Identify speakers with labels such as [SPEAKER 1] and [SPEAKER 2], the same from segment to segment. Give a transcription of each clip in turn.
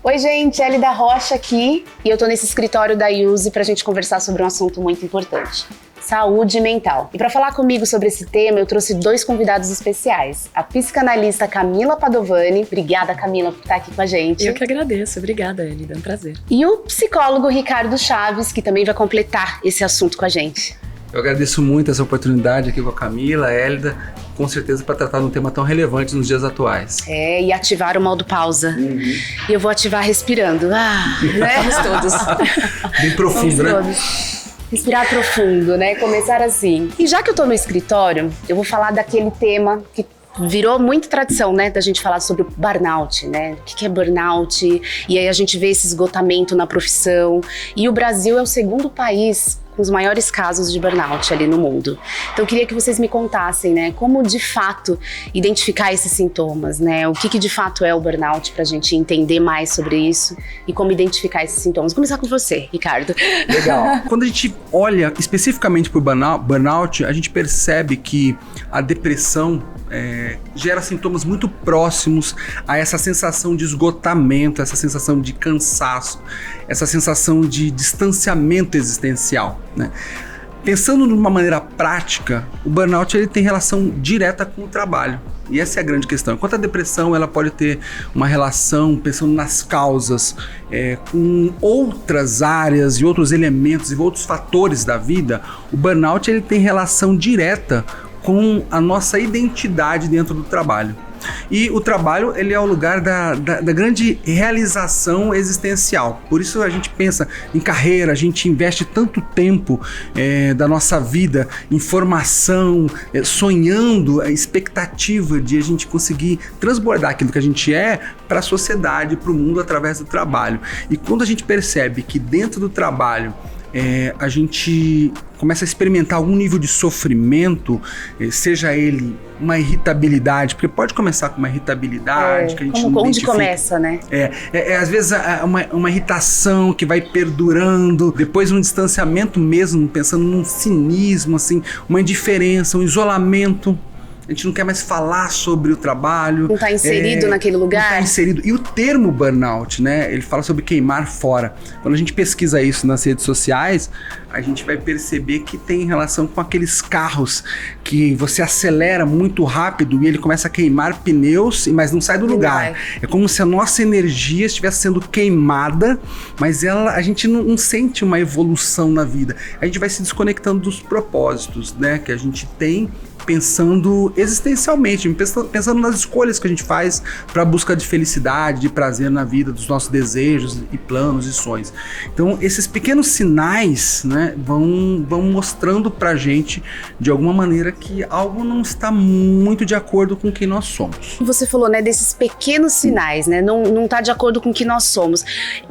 [SPEAKER 1] Oi, gente, Elida Rocha aqui e eu tô nesse escritório da Yuzi pra gente conversar sobre um assunto muito importante: saúde mental. E para falar comigo sobre esse tema, eu trouxe 2 convidados especiais. A psicanalista Camila Padovani. Obrigada, Camila, por estar aqui com a gente.
[SPEAKER 2] Eu que agradeço. Obrigada, Elida. É um prazer.
[SPEAKER 1] E o psicólogo Ricardo Chaves, que também vai completar esse assunto com a gente.
[SPEAKER 3] Eu agradeço muito essa oportunidade aqui com a Camila, a Elida, com certeza para tratar de um tema tão relevante nos dias atuais.
[SPEAKER 1] E ativar o modo pausa. E eu vou ativar respirando. Né?
[SPEAKER 2] Vamos todos.
[SPEAKER 3] Bem profundo, né?
[SPEAKER 1] Respirar profundo, né? Começar assim. E já que eu tô no escritório, eu vou falar daquele tema que virou muito tradição, né, da gente falar sobre o burnout, né? O que é burnout? E aí a gente vê esse esgotamento na profissão. E o Brasil é o 2º país com os maiores casos de burnout ali no mundo. Então eu queria que vocês me contassem, né, como de fato identificar esses sintomas, né? O que de fato é o burnout, pra gente entender mais sobre isso e como identificar esses sintomas. Vou começar com você, Ricardo.
[SPEAKER 3] Legal. Quando a gente olha especificamente para o burnout, a gente percebe que a depressão gera sintomas muito próximos a essa sensação de esgotamento, essa sensação de cansaço, essa sensação de distanciamento existencial, né? Pensando de uma maneira prática, o burnout ele tem relação direta com o trabalho. E essa é a grande questão. Enquanto a depressão ela pode ter uma relação, pensando nas causas, com outras áreas e outros elementos e outros fatores da vida, o burnout ele tem relação direta com a nossa identidade dentro do trabalho. E o trabalho ele é o lugar da grande realização existencial. Por isso a gente pensa em carreira, a gente investe tanto tempo da nossa vida em formação, sonhando a expectativa de a gente conseguir transbordar aquilo que a gente é para a sociedade, para o mundo através do trabalho. E quando a gente percebe que dentro do trabalho a gente começa a experimentar algum nível de sofrimento, seja ele uma irritabilidade, porque pode começar com uma irritabilidade que a gente não
[SPEAKER 1] onde
[SPEAKER 3] identifica.
[SPEAKER 1] começa, né?
[SPEAKER 3] Às vezes uma irritação que vai perdurando, depois um distanciamento mesmo, pensando num cinismo, assim, uma indiferença, um isolamento. A gente não quer mais falar sobre o trabalho.
[SPEAKER 1] Não está inserido naquele lugar.
[SPEAKER 3] Não está inserido. E o termo burnout, né? Ele fala sobre queimar fora. Quando a gente pesquisa isso nas redes sociais, a gente vai perceber que tem relação com aqueles carros que você acelera muito rápido e ele começa a queimar pneus, mas não sai do lugar. É como se a nossa energia estivesse sendo queimada, mas a gente não sente uma evolução na vida. A gente vai se desconectando dos propósitos, né? Que a gente tem, pensando existencialmente, pensando nas escolhas que a gente faz para a busca de felicidade, de prazer na vida, dos nossos desejos e planos e sonhos. Então, esses pequenos sinais, né, vão mostrando para a gente, de alguma maneira, que algo não está muito de acordo com quem nós somos.
[SPEAKER 1] Você falou, né, desses pequenos sinais, né, não está de acordo com quem nós somos.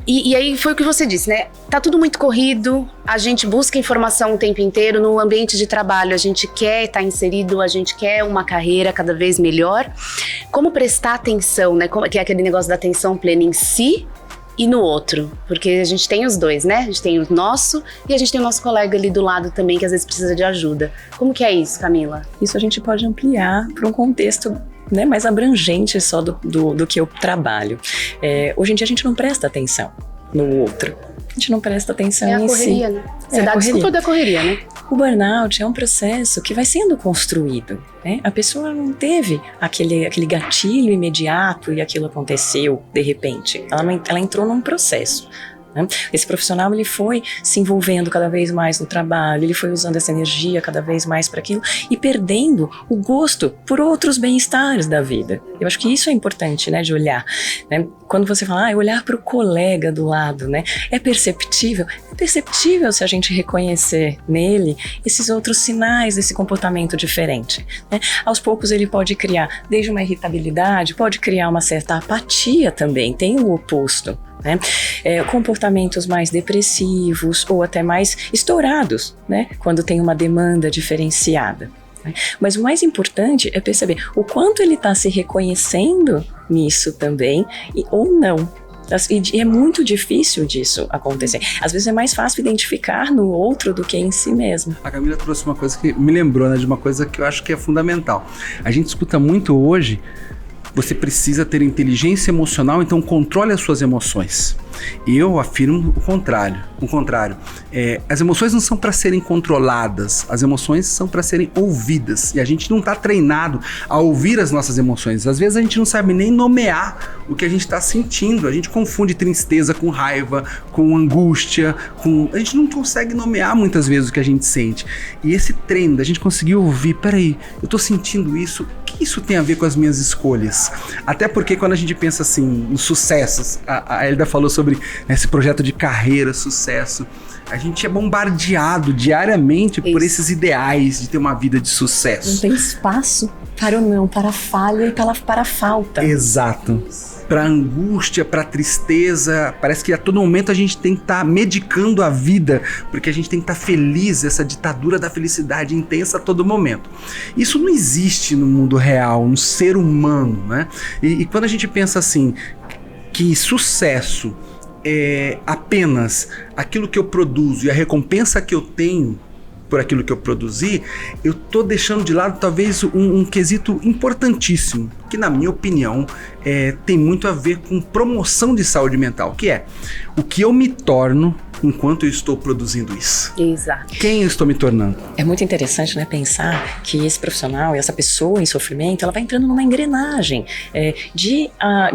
[SPEAKER 1] E aí foi o que você disse, né, tá tudo muito corrido, a gente busca informação o tempo inteiro, no ambiente de trabalho a gente quer estar inserido, a gente quer uma carreira cada vez melhor. Como prestar atenção, né? Que é aquele negócio da atenção plena em si e no outro. Porque a gente tem os dois, né? A gente tem o nosso e a gente tem o nosso colega ali do lado também, que às vezes precisa de ajuda. Como que é isso, Camila?
[SPEAKER 2] Isso a gente pode ampliar para um contexto, né, mais abrangente só do que o trabalho. Hoje em dia a gente não presta atenção no outro. A gente não presta atenção em si.
[SPEAKER 1] É a correria, né? Você dá desculpa da correria, né?
[SPEAKER 2] O burnout é um processo que vai sendo construído, né? A pessoa não teve aquele gatilho imediato e aquilo aconteceu de repente. Ela entrou num processo. Esse profissional ele foi se envolvendo cada vez mais no trabalho, ele foi usando essa energia cada vez mais para aquilo e perdendo o gosto por outros bem-estares da vida. Eu acho que isso é importante, né, de olhar, né? Quando você fala, olhar para o colega do lado, né? É perceptível se a gente reconhecer nele esses outros sinais desse comportamento diferente, né? Aos poucos ele pode criar desde uma irritabilidade, pode criar uma certa apatia também, tem o oposto, né? Comportamentos mais depressivos ou até mais estourados, né? Quando tem uma demanda diferenciada. Mas o mais importante é perceber o quanto ele está se reconhecendo nisso também ou não. E é muito difícil disso acontecer. Às vezes é mais fácil identificar no outro do que em si mesmo.
[SPEAKER 3] A Camila trouxe uma coisa que me lembrou, né, de uma coisa que eu acho que é fundamental. A gente escuta muito hoje você precisa ter inteligência emocional, então controle as suas emoções. Eu afirmo o contrário. As emoções não são para serem controladas, as emoções são para serem ouvidas. E a gente não está treinado a ouvir as nossas emoções. Às vezes a gente não sabe nem nomear o que a gente está sentindo. A gente confunde tristeza com raiva, com angústia, a gente não consegue nomear muitas vezes o que a gente sente. E esse treino da gente conseguir ouvir, peraí, eu estou sentindo isso, o que isso tem a ver com as minhas escolhas? Até porque quando a gente pensa assim em sucessos, a Elida falou sobre esse projeto de carreira, sucesso, a gente é bombardeado diariamente por esses ideais de ter uma vida de sucesso.
[SPEAKER 2] Não tem espaço para o não, para a falha e para a falta.
[SPEAKER 3] Exato. Para angústia, para tristeza, parece que a todo momento a gente tem que estar medicando a vida, porque a gente tem que estar feliz, essa ditadura da felicidade intensa a todo momento. Isso não existe no mundo real, no ser humano, né? E quando a gente pensa assim, que sucesso é apenas aquilo que eu produzo e a recompensa que eu tenho por aquilo que eu produzi, eu tô deixando de lado talvez um quesito importantíssimo, que na minha opinião tem muito a ver com promoção de saúde mental, que é o que eu me torno enquanto eu estou produzindo isso.
[SPEAKER 1] Exato.
[SPEAKER 3] Quem eu estou me tornando?
[SPEAKER 2] É muito interessante, né, pensar que esse profissional, essa pessoa em sofrimento, ela vai entrando numa engrenagem de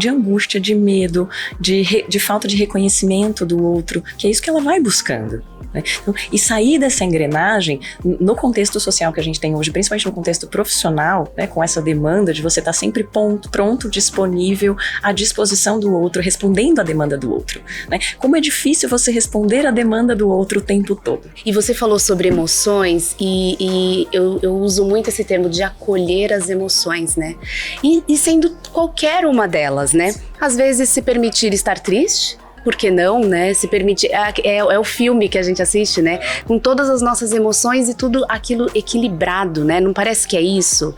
[SPEAKER 2] angústia, de medo, de falta de reconhecimento do outro, que é isso que ela vai buscando. Então, e sair dessa engrenagem no contexto social que a gente tem hoje, principalmente no contexto profissional, né, com essa demanda de você estar sempre pronto, disponível, à disposição do outro, respondendo à demanda do outro, né? Como é difícil você responder à demanda do outro o tempo todo.
[SPEAKER 1] E você falou sobre emoções e eu uso muito esse termo de acolher as emoções, né? E sendo qualquer uma delas, né? Às vezes se permitir estar triste, por que não, né? Se permitir, é o filme que a gente assiste, né? Com todas as nossas emoções e tudo aquilo equilibrado, né? Não parece que é isso?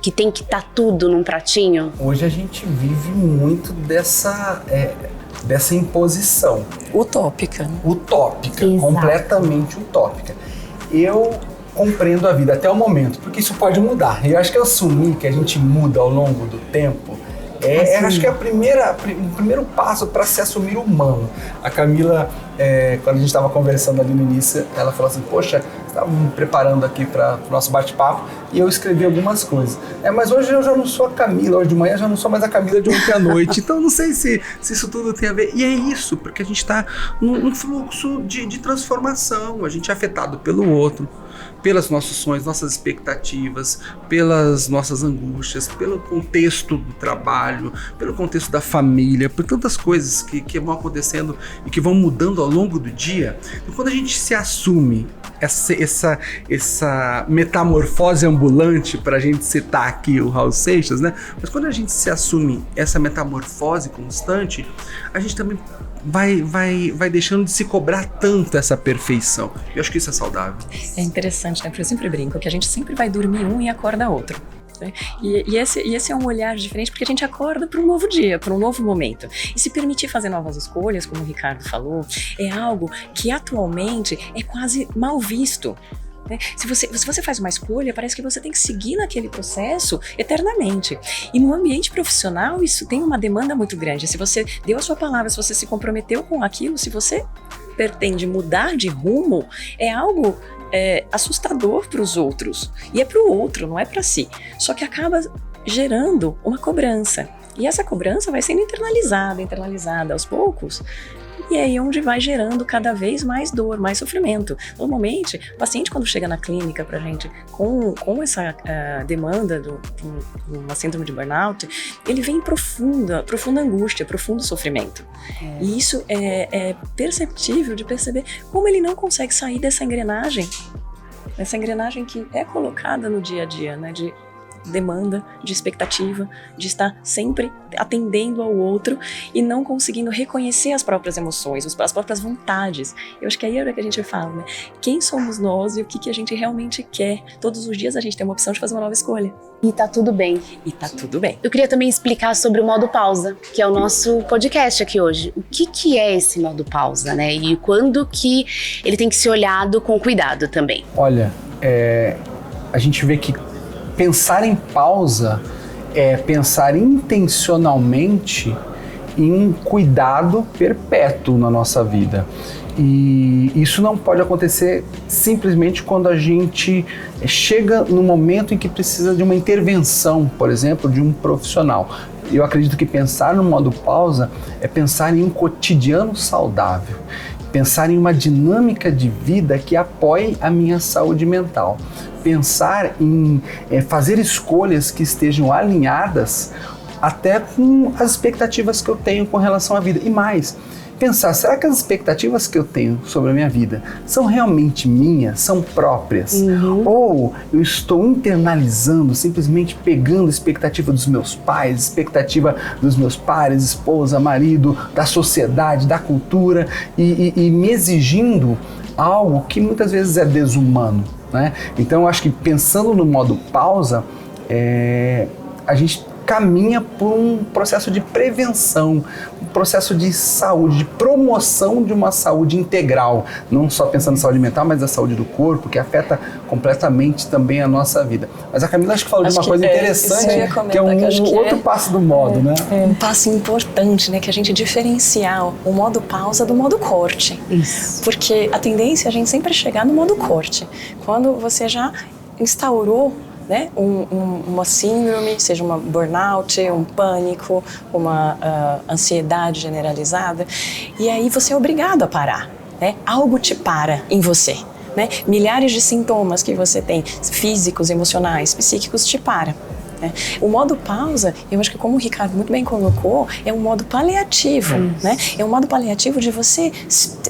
[SPEAKER 1] Que tem que estar tudo num pratinho?
[SPEAKER 3] Hoje a gente vive muito dessa imposição.
[SPEAKER 2] Utópica.
[SPEAKER 1] Exato.
[SPEAKER 3] Completamente utópica. Eu compreendo a vida até o momento, porque isso pode mudar. Eu acho que assumir que a gente muda ao longo do tempo acho que é o primeiro passo para se assumir humano. A Camila, quando a gente estava conversando ali no início, ela falou assim, poxa, estava me preparando aqui para o nosso bate-papo e eu escrevi algumas coisas. Mas hoje eu já não sou a Camila, hoje de manhã já não sou mais a Camila de ontem à noite, então não sei se isso tudo tem a ver. E é isso, porque a gente está num fluxo de transformação, a gente é afetado pelo outro, pelos nossos sonhos, nossas expectativas, pelas nossas angústias, pelo contexto do trabalho, pelo contexto da família, por tantas coisas que vão acontecendo e que vão mudando ao longo do dia. Então, quando a gente se assume essa metamorfose ambulante, para a gente citar aqui o Raul Seixas, né? Mas quando a gente se assume essa metamorfose constante, a gente também vai deixando de se cobrar tanto essa perfeição. Eu acho que isso é saudável.
[SPEAKER 2] É interessante, né? Porque eu sempre brinco que a gente sempre vai dormir um e acorda outro. Né? E esse é um olhar diferente, porque a gente acorda para um novo dia, para um novo momento. E se permitir fazer novas escolhas, como o Ricardo falou, é algo que atualmente é quase mal visto. Se você faz uma escolha, parece que você tem que seguir naquele processo eternamente. E no ambiente profissional, isso tem uma demanda muito grande. Se você deu a sua palavra, se você se comprometeu com aquilo, se você pretende mudar de rumo, é algo assustador para os outros. E é para o outro, não é para si. Só que acaba gerando uma cobrança. E essa cobrança vai sendo internalizada aos poucos. E é aí onde vai gerando cada vez mais dor, mais sofrimento. Normalmente, o paciente, quando chega na clínica pra gente com essa demanda de uma síndrome de burnout, ele vem em profunda angústia, profundo sofrimento. E isso é perceptível de perceber como ele não consegue sair dessa engrenagem que é colocada no dia a dia, né? De demanda, de expectativa, de estar sempre atendendo ao outro e não conseguindo reconhecer as próprias emoções, as próprias vontades. Eu acho que aí é hora que a gente fala, né? Quem somos nós e o que a gente realmente quer. Todos os dias a gente tem uma opção de fazer uma nova escolha.
[SPEAKER 1] E tá tudo bem.
[SPEAKER 2] Eu
[SPEAKER 1] queria também explicar sobre o modo pausa, que é o nosso podcast aqui hoje. O que é esse modo pausa, né? E quando que ele tem que ser olhado com cuidado também?
[SPEAKER 3] Olha, a gente vê que pensar em pausa é pensar intencionalmente em um cuidado perpétuo na nossa vida. E isso não pode acontecer simplesmente quando a gente chega no momento em que precisa de uma intervenção, por exemplo, de um profissional. Eu acredito que pensar no modo pausa é pensar em um cotidiano saudável, pensar em uma dinâmica de vida que apoie a minha saúde mental, pensar em fazer escolhas que estejam alinhadas até com as expectativas que eu tenho com relação à vida. E mais, pensar, será que as expectativas que eu tenho sobre a minha vida são realmente minhas, são próprias? Ou eu estou internalizando, simplesmente pegando a expectativa dos meus pais, expectativa dos meus pares, esposa, marido, da sociedade, da cultura e me exigindo algo que muitas vezes é desumano, né? Então eu acho que pensando no modo pausa, a gente caminha por um processo de prevenção, um processo de saúde, de promoção de uma saúde integral, não só pensando em saúde mental, mas da saúde do corpo, que afeta completamente também a nossa vida. Mas a Camila acho que falou de uma coisa interessante, que é um outro passo do modo, né?
[SPEAKER 2] Um passo importante, né? Que a gente diferenciar o modo pausa do modo corte.
[SPEAKER 1] Isso.
[SPEAKER 2] Porque a tendência é a gente sempre chegar no modo corte. Quando você já instaurou, né, uma síndrome, seja uma burnout, um pânico, uma ansiedade generalizada, e aí você é obrigado a parar, né? Algo te para em você, né? Milhares de sintomas que você tem, físicos, emocionais, psíquicos, te param. Né? O modo pausa, eu acho que como o Ricardo muito bem colocou, é um modo paliativo, né? É um modo paliativo de você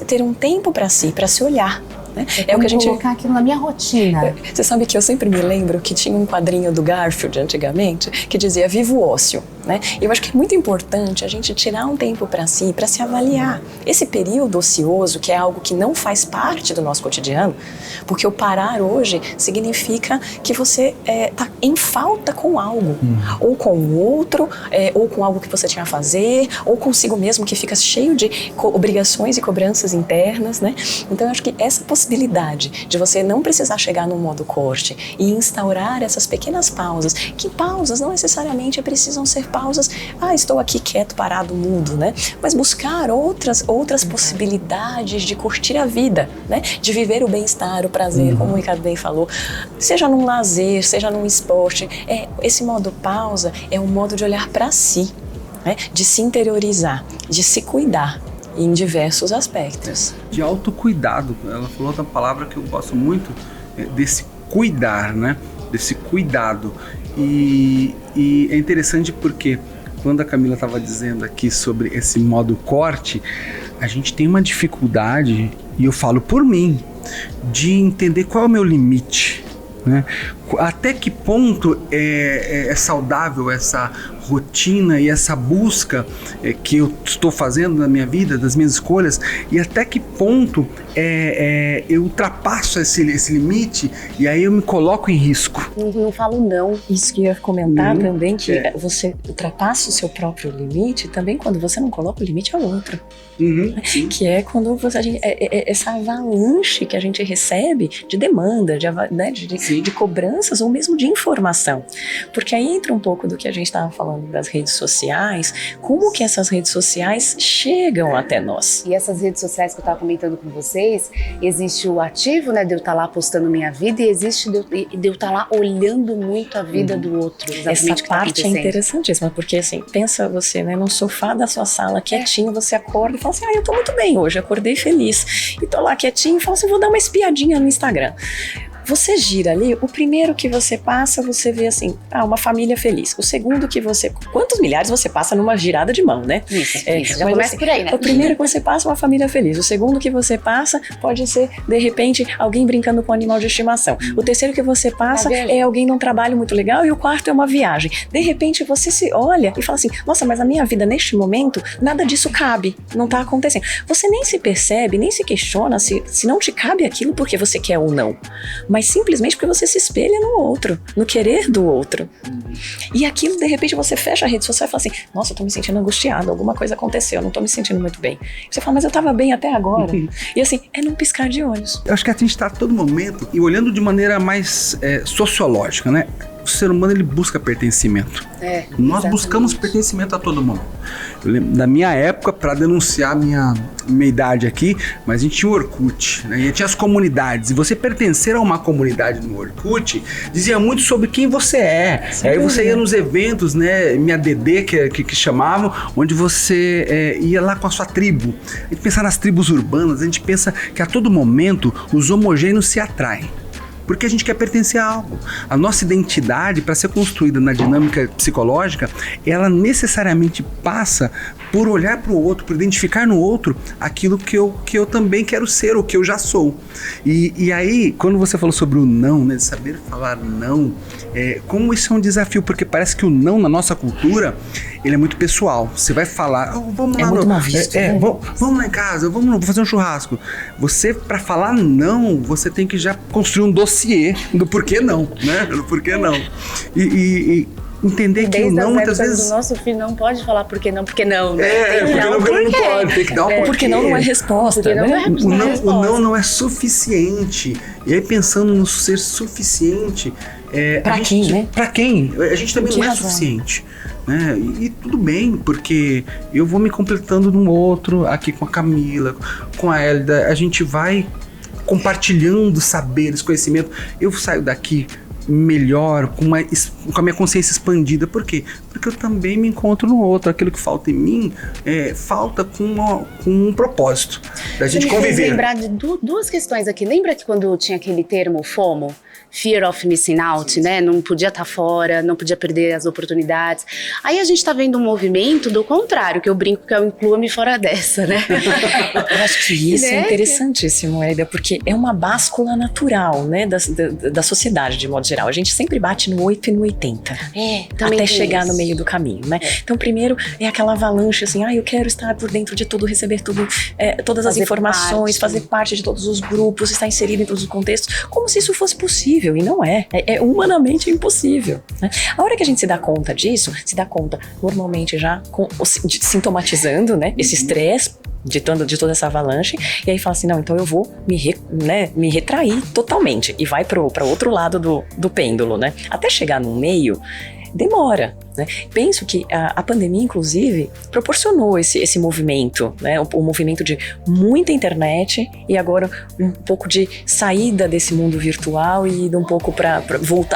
[SPEAKER 2] ter um tempo para si, para se olhar. Né?
[SPEAKER 1] É o que a gente colocar aquilo na minha rotina.
[SPEAKER 2] Você sabe que eu sempre me lembro que tinha um quadrinho do Garfield antigamente que dizia viva o ócio, né? Eu acho que é muito importante a gente tirar um tempo para si, para se avaliar. Esse período ocioso, que é algo que não faz parte do nosso cotidiano, porque o parar hoje significa que você está em falta com algo, ou com o outro, ou com algo que você tinha a fazer, ou consigo mesmo que fica cheio de obrigações e cobranças internas, né? Então eu acho que essa possibilidade de você não precisar chegar no modo corte e instaurar essas pequenas pausas, que pausas não necessariamente precisam ser pausas, estou aqui quieto, parado, mudo, né? Mas buscar outras possibilidades de curtir a vida, né? De viver o bem-estar, o prazer, como o Ricardo bem falou, seja num lazer, seja num esporte. Esse modo pausa é um modo de olhar para si, né? De se interiorizar, de se cuidar em diversos aspectos.
[SPEAKER 3] De autocuidado. Ela falou outra palavra que eu gosto muito, desse cuidar, né? Desse cuidado. E é interessante porque quando a Camila estava dizendo aqui sobre esse modo corte, a gente tem uma dificuldade, e eu falo por mim, de entender qual é o meu limite, né? Até que ponto é saudável essa rotina e essa busca que eu estou fazendo na minha vida, das minhas escolhas, e até que ponto eu ultrapasso esse limite e aí eu me coloco em risco.
[SPEAKER 1] Não falo não.
[SPEAKER 2] Isso que eu ia comentar também, que você ultrapassa o seu próprio limite também quando você não coloca o limite ao outro. Que é quando essa avalanche que a gente recebe de demanda, de cobranças ou mesmo de informação. Porque aí entra um pouco do que a gente estava falando das redes sociais, como que essas redes sociais chegam até nós.
[SPEAKER 1] E essas redes sociais que eu estava comentando com vocês, existe o ativo, né, de eu estar lá postando minha vida, e existe de eu estar lá olhando muito a vida do outro.
[SPEAKER 2] Essa parte é interessantíssima, porque assim, pensa você, né, no sofá da sua sala, quietinho, você acorda e fala assim, eu tô muito bem hoje, acordei feliz, e tô lá quietinho e falo assim, vou dar uma espiadinha no Instagram. Você gira ali, o primeiro que você passa, você vê assim, uma família feliz. O segundo que você... Quantos milhares você passa numa girada de mão, né?
[SPEAKER 1] Isso. Já começa por aí, né?
[SPEAKER 2] O primeiro que você passa, uma família feliz. O segundo que você passa, pode ser, de repente, alguém brincando com um animal de estimação. O terceiro que você passa é alguém num trabalho muito legal. E o quarto é uma viagem. De repente, você se olha e fala assim, nossa, mas a minha vida, neste momento, nada disso cabe. Não tá acontecendo. Você nem se percebe, nem se questiona se não te cabe aquilo porque você quer ou não. Mas simplesmente porque você se espelha no outro, no querer do outro. E aquilo, de repente, você fecha a rede social e fala assim, nossa, eu tô me sentindo angustiado, alguma coisa aconteceu, eu não tô me sentindo muito bem. Você fala, mas eu tava bem até agora. E assim, é num piscar de olhos.
[SPEAKER 3] Eu acho que a gente está a todo momento, e olhando de maneira mais sociológica, né? o ser humano ele busca pertencimento. Nós buscamos pertencimento a todo mundo. Eu lembro da minha época, para denunciar minha idade aqui, mas a gente tinha o Orkut, né? E tinha as comunidades. E você pertencer a uma comunidade no Orkut dizia muito sobre quem você é. Aí você ia nos eventos, né? Minha DD, que chamavam, onde você ia lá com a sua tribo. A gente pensa nas tribos urbanas, a gente pensa que a todo momento os homogêneos se atraem. Porque a gente quer pertencer a algo. A nossa identidade, para ser construída na dinâmica psicológica, ela necessariamente passa por olhar para o outro, por identificar no outro aquilo que eu também quero ser, o que eu já sou. E aí, quando você falou sobre o não, né, de saber falar não, como isso é um desafio, porque parece que o não na nossa cultura, ele é muito pessoal. Você vai falar, vamos lá,
[SPEAKER 2] muito mal visto, né?
[SPEAKER 3] vamos lá em casa, vou fazer um churrasco. Você, para falar não, você tem que já construir um dossiê do porquê não, né? Do porquê não. E entender que o não muitas vezes...
[SPEAKER 1] o nosso filho não pode falar porque não, né?
[SPEAKER 3] Porque não pode, tem que dar um
[SPEAKER 2] porque não é resposta, né?
[SPEAKER 3] O não não é suficiente. E aí pensando no ser suficiente...
[SPEAKER 2] Pra quem, né?
[SPEAKER 3] Pra quem? A gente também não é suficiente. Né? E tudo bem, porque eu vou me completando num outro, aqui com a Camila, com a Hélida, a gente vai compartilhando saberes, conhecimento. Eu saio daqui melhor, com a minha consciência expandida. Por quê? Porque eu também me encontro no outro. Aquilo que falta em mim, falta com um propósito da gente conviver.
[SPEAKER 1] Você me fez lembrar de duas questões aqui. Lembra que quando tinha aquele termo FOMO? Fear of Missing Out, né? Não podia estar fora, não podia perder as oportunidades. Aí a gente tá vendo um movimento do contrário, que eu brinco que eu incluo-me fora dessa, né?
[SPEAKER 2] Eu acho que isso é interessantíssimo, Hélida, porque é uma báscula natural, né? Da sociedade, de modo geral. A gente sempre bate no 8 e no 80. Até chegar no meio do caminho, né? Então, primeiro é aquela avalanche, assim, eu quero estar por dentro de tudo, receber tudo, todas as informações, fazer parte de todos os grupos, estar inserido em todos os contextos, como se isso fosse possível. E não é humanamente impossível, né? A hora que a gente se dá conta disso, se dá conta normalmente já sintomatizando, né, esse estresse de toda essa avalanche, e aí fala assim, não, então eu vou me retrair totalmente, e vai para outro lado do pêndulo, né? Até chegar no meio, demora, né? Penso que a pandemia, inclusive, proporcionou esse movimento, né? O movimento de muita internet e agora um pouco de saída desse mundo virtual e de um pouco para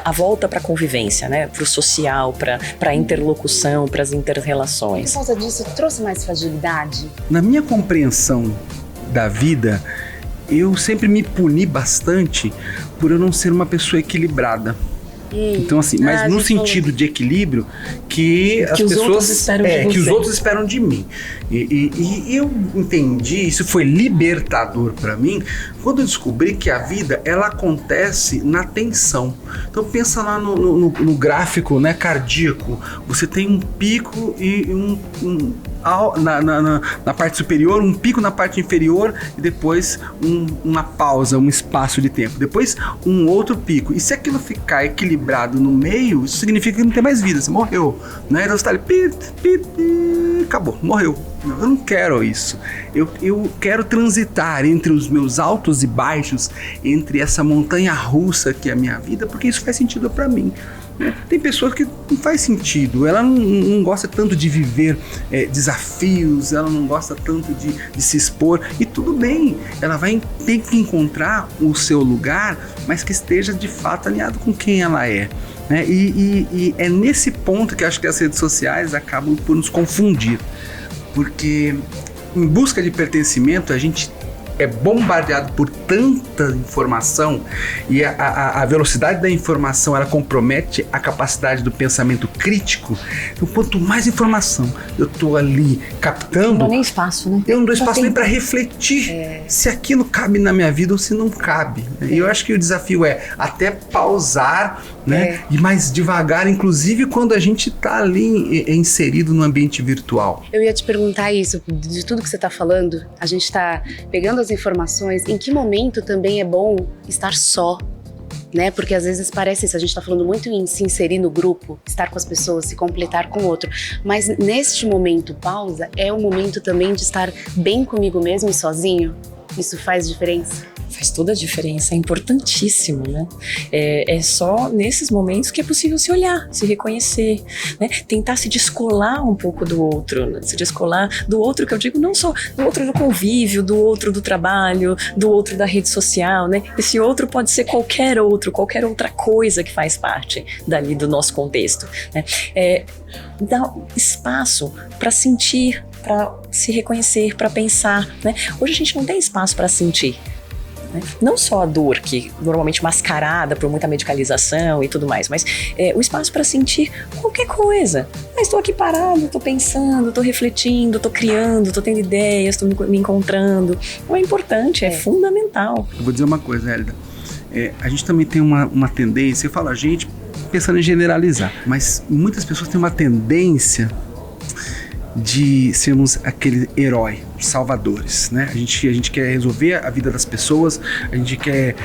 [SPEAKER 2] a volta para a convivência, né? Para o social, para a interlocução, para as interrelações.
[SPEAKER 1] Por causa disso, trouxe mais fragilidade?
[SPEAKER 3] Na minha compreensão da vida, eu sempre me puni bastante por eu não ser uma pessoa equilibrada. Então assim, mas no sentido de equilíbrio que as pessoas que os outros esperam de mim. E eu entendi, isso foi libertador para mim, quando eu descobri que a vida ela acontece na tensão. Então pensa lá no gráfico, né, cardíaco. Você tem um pico e na parte superior, um pico na parte inferior e depois uma pausa, um espaço de tempo. Depois um outro pico. E se aquilo ficar equilibrado no meio, isso significa que não tem mais vida, você morreu. Né? Então você tá ali, acabou, morreu. Eu não quero isso. Eu quero transitar entre os meus altos e baixos, entre essa montanha russa que é a minha vida, porque isso faz sentido para mim. Tem pessoas que não faz sentido, ela não gosta tanto de viver desafios, ela não gosta tanto de se expor, e tudo bem, ela vai ter que encontrar o seu lugar, mas que esteja de fato alinhado com quem ela é. Né? E é nesse ponto que acho que as redes sociais acabam por nos confundir, porque em busca de pertencimento a gente é bombardeado por tanta informação e a velocidade da informação ela compromete a capacidade do pensamento crítico. Então quanto mais informação eu tô ali captando,
[SPEAKER 2] não dá nem espaço, né?
[SPEAKER 3] Eu não dou espaço nem para refletir se aquilo cabe na minha vida ou se não cabe. E eu acho que o desafio é até pausar, né? E mais devagar, inclusive quando a gente tá ali inserido no ambiente virtual.
[SPEAKER 1] Eu ia te perguntar isso, de tudo que você tá falando, a gente tá pegando as informações, em que momento também é bom estar só, né? Porque às vezes parece isso, a gente tá falando muito em se inserir no grupo, estar com as pessoas, se completar com o outro, mas neste momento pausa, é o momento também de estar bem comigo mesmo e sozinho? Isso faz diferença?
[SPEAKER 2] Faz toda a diferença, é importantíssimo, né? É só nesses momentos que é possível se olhar, se reconhecer, né? Tentar se descolar um pouco do outro, né? Se descolar do outro, que eu digo não só do outro do convívio, do outro do trabalho, do outro da rede social, né? Esse outro pode ser qualquer outra coisa que faz parte dali do nosso contexto, né? Dar espaço para sentir, para se reconhecer, para pensar, né? Hoje a gente não tem espaço para sentir. Não só a dor, que normalmente mascarada por muita medicalização e tudo mais, mas o espaço para sentir qualquer coisa. Estou aqui parado, estou pensando, estou refletindo, estou criando, estou tendo ideias, estou me encontrando. É importante, é fundamental.
[SPEAKER 3] Eu vou dizer uma coisa, Hélida. A gente também tem uma tendência, eu falo a gente pensando em generalizar, mas muitas pessoas têm uma tendência de sermos aquele herói, salvadores, né? A gente quer resolver a vida das pessoas, a gente quer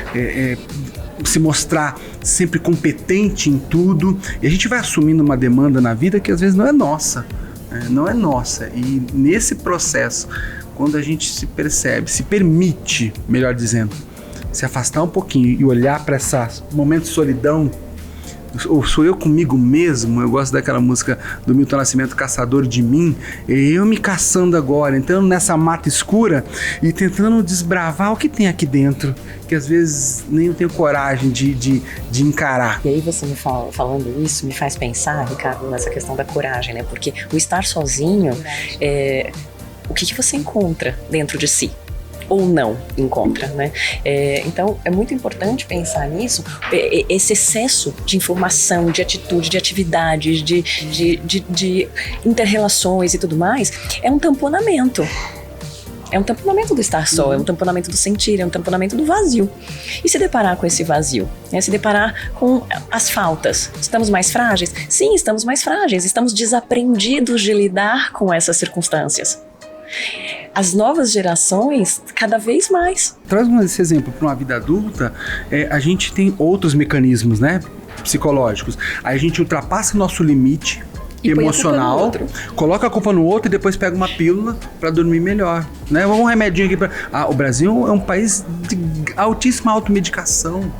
[SPEAKER 3] se mostrar sempre competente em tudo, e a gente vai assumindo uma demanda na vida que às vezes não é nossa, e nesse processo, quando a gente se percebe, se permite, melhor dizendo, se afastar um pouquinho e olhar para esse momento de solidão, ou sou eu comigo mesmo. Eu gosto daquela música do Milton Nascimento, Caçador de Mim. Eu me caçando agora, entrando nessa mata escura e tentando desbravar o que tem aqui dentro, que às vezes nem eu tenho coragem de encarar.
[SPEAKER 2] E aí você me falando isso me faz pensar, Ricardo, nessa questão da coragem, né? Porque o estar sozinho, o que você encontra dentro de si? Ou não encontra, né? Então é muito importante pensar nisso. Esse excesso de informação, de atitude, de atividades, de interrelações e tudo mais, é um tamponamento. É um tamponamento do estar só, é um tamponamento do sentir, é um tamponamento do vazio. E se deparar com esse vazio, né? Se deparar com as faltas. Estamos mais frágeis? Sim, estamos mais frágeis. Estamos desaprendidos de lidar com essas circunstâncias. As novas gerações, cada vez mais.
[SPEAKER 3] Traz esse exemplo para uma vida adulta, a gente tem outros mecanismos, né, psicológicos. Aí a gente ultrapassa o nosso limite emocional, coloca a culpa no outro e depois pega uma pílula para dormir melhor, né? Vamos um remedinho aqui o Brasil é um país de altíssima automedicação.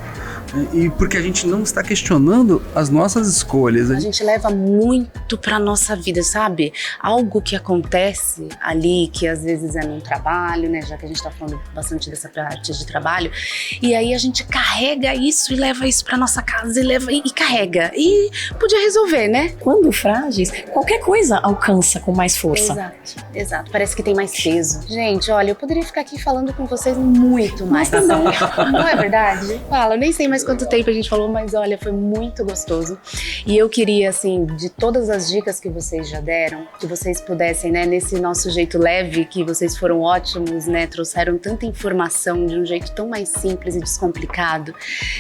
[SPEAKER 3] E porque a gente não está questionando as nossas escolhas.
[SPEAKER 1] A gente leva muito pra nossa vida, sabe? Algo que acontece ali, que às vezes é num trabalho, né? Já que a gente tá falando bastante dessa parte de trabalho. E aí a gente carrega isso e leva isso pra nossa casa e carrega. E podia resolver, né?
[SPEAKER 2] Quando frágeis, qualquer coisa alcança com mais força.
[SPEAKER 1] Exato. Parece que tem mais peso. Gente, olha, eu poderia ficar aqui falando com vocês muito mais.
[SPEAKER 2] Mas também.
[SPEAKER 1] Não é verdade? Fala, eu nem sei mais quanto tempo a gente falou, mas olha, foi muito gostoso. E eu queria, assim, de todas as dicas que vocês já deram, que vocês pudessem, né, nesse nosso jeito leve, que vocês foram ótimos, né, trouxeram tanta informação de um jeito tão mais simples e descomplicado.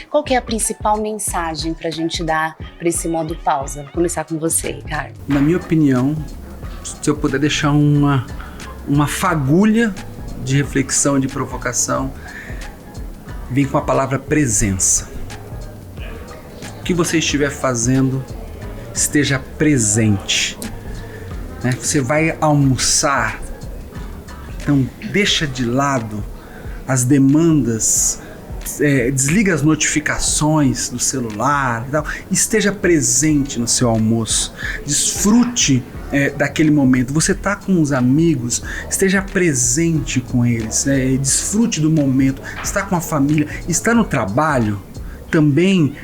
[SPEAKER 1] Qual que é a principal mensagem pra gente dar pra esse modo pausa? Vou começar com você, Ricardo.
[SPEAKER 3] Na minha opinião, se eu puder deixar uma fagulha de reflexão, de provocação, vem com a palavra presença. O que você estiver fazendo, esteja presente, né? Você vai almoçar, então deixa de lado as demandas, desliga as notificações do celular e tal, esteja presente no seu almoço, desfrute daquele momento. Você está com os amigos, esteja presente com eles, desfrute do momento. Está com a família, está no trabalho, também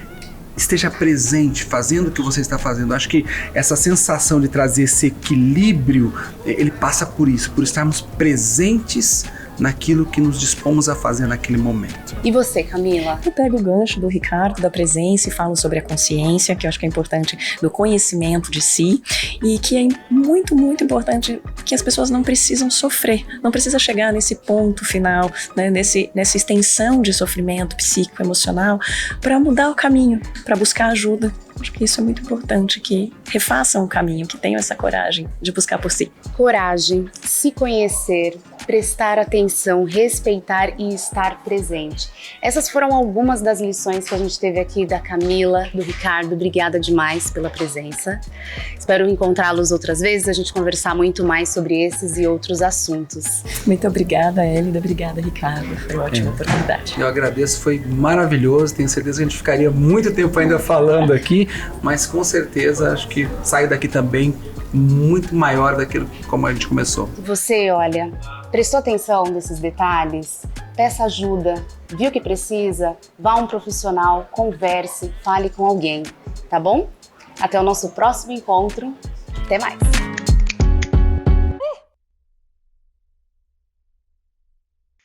[SPEAKER 3] esteja presente, fazendo o que você está fazendo. Acho que essa sensação de trazer esse equilíbrio, ele passa por isso, por estarmos presentes naquilo que nos dispomos a fazer naquele momento.
[SPEAKER 1] E você, Camila?
[SPEAKER 2] Eu pego o gancho do Ricardo, da presença, e falo sobre a consciência, que eu acho que é importante, do conhecimento de si, e que é muito, muito importante que as pessoas não precisam sofrer, não precisa chegar nesse ponto final, né, nessa extensão de sofrimento psíquico, emocional, para mudar o caminho, para buscar ajuda. Acho que isso é muito importante, que refaçam o caminho, que tenham essa coragem de buscar por si.
[SPEAKER 1] Coragem, se conhecer, prestar atenção, respeitar e estar presente. Essas foram algumas das lições que a gente teve aqui da Camila, do Ricardo. Obrigada demais pela presença. Espero encontrá-los outras vezes, a gente conversar muito mais sobre esses e outros assuntos.
[SPEAKER 2] Muito obrigada, Elida. Obrigada, Ricardo. Foi uma ótima oportunidade.
[SPEAKER 3] Eu agradeço, foi maravilhoso. Tenho certeza que a gente ficaria muito tempo ainda falando aqui, mas com certeza acho que saio daqui também muito maior daquilo como a gente começou.
[SPEAKER 1] Você, olha, prestou atenção nesses detalhes? Peça ajuda, viu que precisa? Vá a um profissional, converse, fale com alguém, tá bom? Até o nosso próximo encontro. Até mais!